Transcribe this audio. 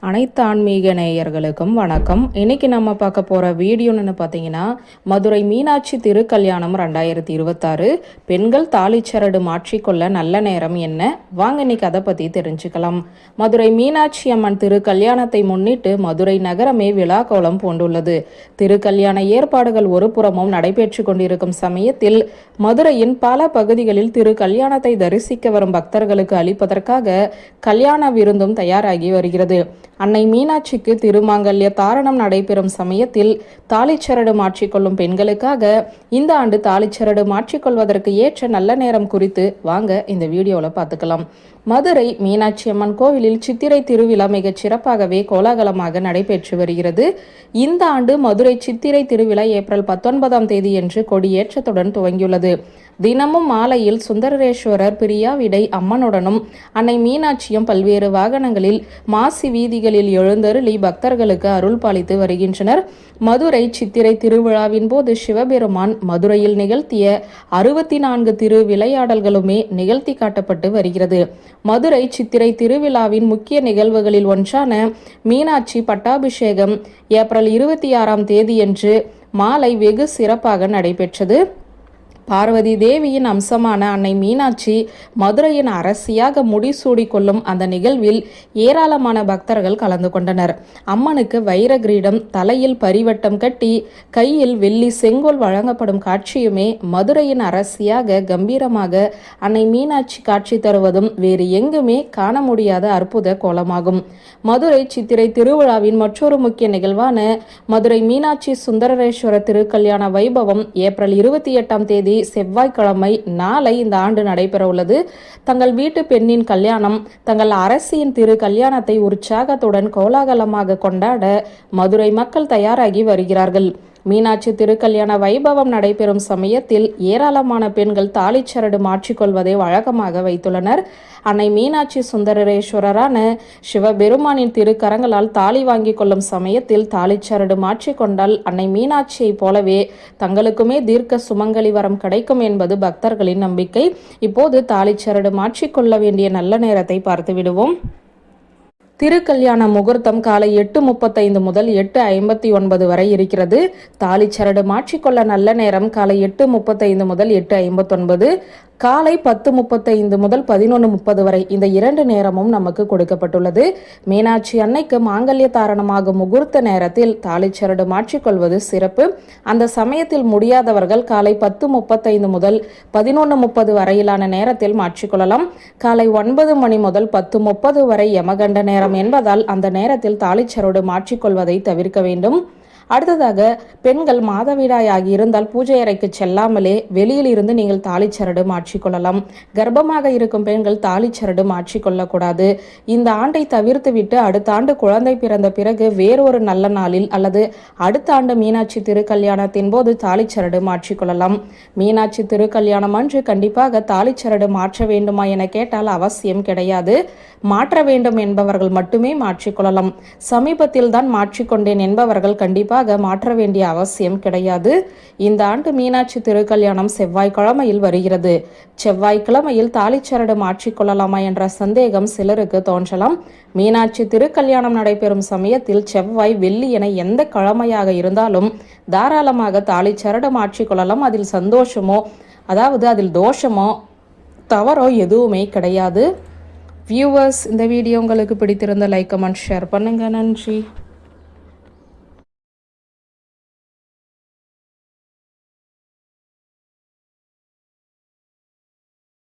அனைத்து ஆன்மீக நேயர்களுக்கும் வணக்கம். இன்னைக்கு நம்ம பார்க்க போற வீடியோன்னு பார்த்தீங்கன்னா, மதுரை மீனாட்சி திருக்கல்யாணம் 2026 பெண்கள் தாலிச்சரடு மாற்றிக்கொள்ள நல்ல நேரம் என்ன? வாங்க இன்னைக்கு அதை பத்தி தெரிஞ்சுக்கலாம். மதுரை மீனாட்சி அம்மன் திருக்கல்யாணத்தை முன்னிட்டு மதுரை நகரமே விழா கோலம் பூண்டுள்ளது. திருக்கல்யாண ஏற்பாடுகள் ஒரு புறமும் நடைபெற்று கொண்டிருக்கும் சமயத்தில் மதுரையின் பல பகுதிகளில் திருக்கல்யாணத்தை தரிசிக்க வரும் பக்தர்களுக்கு அளிப்பதற்காக கல்யாண விருந்தும் தயாராகி வருகிறது. அன்னை மீனாட்சிக்கு திருமாங்கல்ய தாரணம் நடைபெறும் சமயத்தில் தாலிச்சரடு மாற்றிக்கொள்ளும் பெண்களுக்காக இந்த ஆண்டு தாலிச்சரடு மாற்றிக்கொள்வதற்கு ஏற்ற நல்ல நேரம் குறித்து வாங்க இந்த வீடியோவில் பார்த்துக்கலாம். மதுரை மீனாட்சி அம்மன் கோவிலில் சித்திரை திருவிழா மிகச் சிறப்பாகவே கோலாகலமாக நடைபெற்று வருகிறது. இந்த ஆண்டு மதுரை சித்திரை திருவிழா ஏப்ரல் 19ஆம் தேதியன்று கொடியேற்றத்துடன் துவங்கியுள்ளது. தினமும் மாலையில் சுந்தரேஸ்வரர் பிரியாவிடை அம்மனுடனும் அன்னை மீனாட்சியும் பல்வேறு வாகனங்களில் மாசி வீதிகளில் எழுந்தருளி பக்தர்களுக்கு அருள் பாலித்து வருகின்றனர். மதுரை சித்திரை திருவிழாவின் போது சிவபெருமான் மதுரையில் நிகழ்த்திய 64 திருவிளையாடல்களுமே நிகழ்த்தி காட்டப்பட்டு வருகிறது. மதுரை சித்திரை திருவிழாவின் முக்கிய நிகழ்வுகளில் ஒன்றான மீனாட்சி பட்டாபிஷேகம் ஏப்ரல் 26ஆம் தேதியன்று மாலை வெகு சிறப்பாக நடைபெற்றது. பார்வதி தேவியின் அம்சமான அன்னை மீனாட்சி மதுரையின் அரசியாக முடிசூடி கொள்ளும் அந்த நிகழ்வில் ஏராளமான பக்தர்கள் கலந்து கொண்டனர். அம்மனுக்கு வைர கிரீடம், தலையில் பரிவட்டம் கட்டி கையில் வெள்ளி செங்கோல் வழங்கப்படும் காட்சியுமே மதுரையின் அரசியாக கம்பீரமாக அன்னை மீனாட்சி காட்சி தருவதும் வேறு எங்குமே காண முடியாத அற்புத கோலமாகும். மதுரை சித்திரை திருவிழாவின் மற்றொரு முக்கிய நிகழ்வான மதுரை மீனாட்சி சுந்தரேஸ்வரர் திருக்கல்யாண வைபவம் ஏப்ரல் 28ஆம் தேதி செவ்வாய்க்கிழமை நாளை இந்த ஆண்டு நடைபெற உள்ளது. தங்கள் வீட்டு பெண்ணின் கல்யாணம், தங்கள் அரசியின் திரு கல்யாணத்தை உற்சாகத்துடன் கோலாகலமாக கொண்டாட மதுரை மக்கள் தயாராகி வருகிறார்கள். மீனாட்சி திருக்கல்யாண வைபவம் நடைபெறும் சமயத்தில் ஏராளமான பெண்கள் தாலிச்சரடு மாற்றிக்கொள்வதை வழக்கமாக வைத்துள்ளனர். அன்னை மீனாட்சி சுந்தரேஸ்வரரான சிவபெருமானின் திருக்கரங்களால் தாலி வாங்கி கொள்ளும் சமயத்தில் தாலிச்சரடு மாற்றிக்கொண்டால் அன்னை மீனாட்சியை போலவே தங்களுக்குமே தீர்க்க சுமங்கலி வரம் கிடைக்கும் என்பது பக்தர்களின் நம்பிக்கை. இப்போது தாலிச்சரடு மாற்றிக்கொள்ள வேண்டிய நல்ல நேரத்தை பார்த்து விடுவோம். திருக்கல்யாண முகூர்த்தம் காலை 8:35 முதல் 8:59 வரை இருக்கிறது. தாலிச்சரடு மாற்றிக்கொள்ள நல்ல நேரம் காலை 8:35 முதல் 8:59, காலை 10:35 முதல் 11:30 வரை. இந்த 2 நேரமும் நமக்கு கொடுக்கப்பட்டுள்ளது. மீனாட்சி அன்னைக்கு மாங்கல்ய தாரணமாகும் முகூர்த்த நேரத்தில் தாலிச்சரடு மாற்றிக்கொள்வது சிறப்பு. அந்த சமயத்தில் முடியாதவர்கள் காலை 10:35 முதல் 11:30 வரையிலான நேரத்தில் மாற்றிக்கொள்ளலாம். காலை 9 மணி முதல் 10:30 வரை யமகண்ட நேரம் என்பதால் அந்த நேரத்தில் தாலிச்சரடு மாற்றிக்கொள்வதை தவிர்க்க வேண்டும். அடுத்ததாக, பெண்கள் மாதவிடாய் இருந்தால் பூஜை அறைக்கு செல்லாமலே வெளியில் இருந்து நீங்கள் தாலிச்சரடு மாற்றிக்கொள்ளலாம். கர்ப்பமாக இருக்கும் பெண்கள் தாலிச்சரடு மாற்றிக்கொள்ளக்கூடாது. இந்த ஆண்டை தவிர்த்து விட்டு அடுத்த ஆண்டு குழந்தை பிறந்த பிறகு வேறொரு நல்ல நாளில் அல்லது அடுத்த ஆண்டு மீனாட்சி திருக்கல்யாணத்தின் போது தாலிச்சரடு மாற்றிக்கொள்ளலாம். மீனாட்சி திருக்கல்யாணம் அன்று கண்டிப்பாக தாலிச்சரடு மாற்ற வேண்டுமா என கேட்டால் அவசியம் கிடையாது. மாற்ற வேண்டும் என்பவர்கள் மட்டுமே மாற்றிக்கொள்ளலாம். சமீபத்தில் தான் மாற்றிக்கொண்டேன் என்பவர்கள் கண்டிப்பாக மாற்ற வேண்டிய அவசியம் கிடையாது. இந்த ஆண்டு மீனாட்சி திருக்கல்யாணம் செவ்வாய்க்கிழமையில் வருகிறது. செவ்வாய்க்கிழமையில் தாலிச்சரடு மாற்றிக்கொள்ளலாமா என்ற சந்தேகம் சிலருக்கு தோன்றலாம். மீனாட்சி திருக்கல்யாணம் நடைபெறும் சமயத்தில் செவ்வாய், வெள்ளி என எந்த கிழமையாக இருந்தாலும் தாராளமாக தாலிச்சரடு மாற்றிக்கொள்ளலாம். அதில் சந்தோஷமோ, அதாவது அதில் தோஷமோ தவறோ எதுவுமே கிடையாது. வியூவர்ஸ், இந்த வீடியோ உங்களுக்கு பிடித்திருந்த லைக், கமெண்ட், ஷேர் பண்ணுங்க. நன்றி.